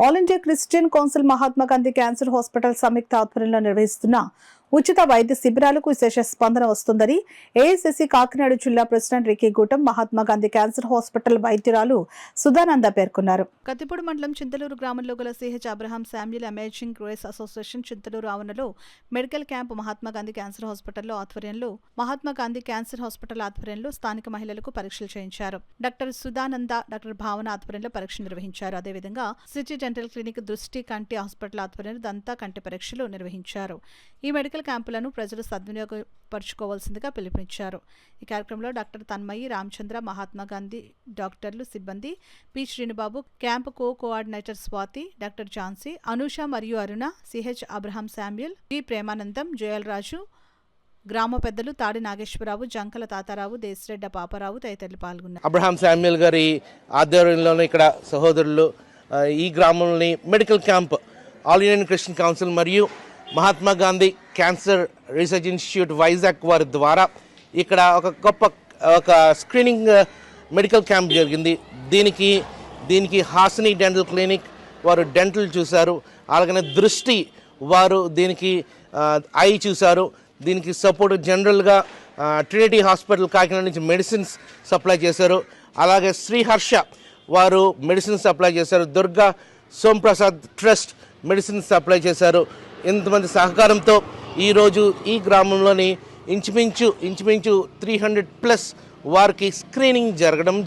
All India Christian council Mahatma Gandhi cancer hospital సంయుక్త ఆధ్వర్యంలో నిర్వహిస్తున్న ఉచిత వైద్య శిబిరాలకు విశేష స్పందన వస్తుందని ఏఎస్ఎస్సీ కాకినాడ జిల్లా president Ricky Gootam Mahatma Gandhi cancer hospital వైద్యురాలు సుధానంద పేర్కొన్నారు. కత్తిపూడి మండలం చింతలూరు గ్రామంలో గల CH Abraham Samuel amazing grace association Chintaluru ఆవరణలో medical camp Mahatma Gandhi cancer హాస్పిటల్లో ఆధ్వర్యంలో మహాత్మా గాంధీ క్యాన్సర్ హాస్పిటల్ ఆధ్వర్యంలో స్థానిక మహిళలకు పరీక్షలు చేయించారు. డాక్టర్ సుధానంద, డాక్టర్ భావన ఆధ్వర్యంలో పరీక్షలు నిర్వహించారు. అదేవిధంగా సిటీ డెంటల్ క్లినిక్, దృష్టి కంటి హాస్పిటల్ ఆధ్వర్యంలో దంతా కంటి పరీక్షలు నిర్వహించారు. ఈ మెడికల్ క్యాంపులను ప్రజలు సద్వినియోగపరుచుకోవాల్సిందిగా పిలుపునిచ్చారు. ఈ కార్యక్రమంలో డాక్టర్ తన్మయి, రామచంద్ర, మహాత్మా గాంధీ డాక్టర్లు, సిబ్బంది, P Srinubabu, camp coordinator Swathi, doctor Jhansi, Anusha మరియు Aruna, CH Abraham Samuel, G Premanandam, Joel Raju, గ్రామ పెద్దలు తాడి నాగేశ్వరరావు, జంకల తాతారావు, దేశరెడ్డ పాపారావు తదితరులు పాల్గొన్నారు. అబ్రహాం శామ్యూల్ గారి ఆధ్వర్యంలోనే ఇక్కడ సహోదరులు ఈ గ్రామంలోని medical camp all Indian Christian council మరియు Mahatma Gandhi cancer research institute Vizag వారి ద్వారా ఇక్కడ ఒక గొప్ప స్క్రీనింగ్ మెడికల్ క్యాంప్ జరిగింది. దీనికి హాసిని డెంటల్ క్లినిక్ వారు డెంటల్ చూశారు. అలాగనే దృష్టి వారు దీనికి ఐ చూశారు. దీనికి సపోర్ట్ జనరల్గా ట్రినిటీ హాస్పిటల్ కాకినాడ నుంచి మెడిసిన్స్ సప్లై చేశారు. అలాగే శ్రీహర్ష వారు మెడిసిన్స్ సప్లై చేశారు. దుర్గా సోంప్రసాద్ ట్రస్ట్ మెడిసిన్స్ సప్లై చేశారు. ఇంతమంది సహకారంతో ఈరోజు ఈ గ్రామంలోని ఇంచుమించు 300+ వారికి స్క్రీనింగ్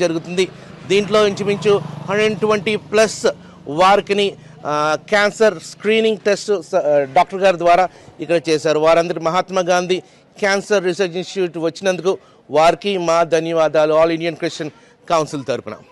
జరుగుతుంది. దీంట్లో ఇంచుమించు 120+ వారికి క్యాన్సర్ స్క్రీనింగ్ టెస్ట్ డాక్టర్ గారి ద్వారా ఇక్కడ చేశారు. వారందరూ Mahatma Gandhi cancer research institute వచ్చినందుకు వారికి మా ధన్యవాదాలు ఆల్ ఇండియన్ క్రిస్టియన్ కౌన్సిల్ తరపున.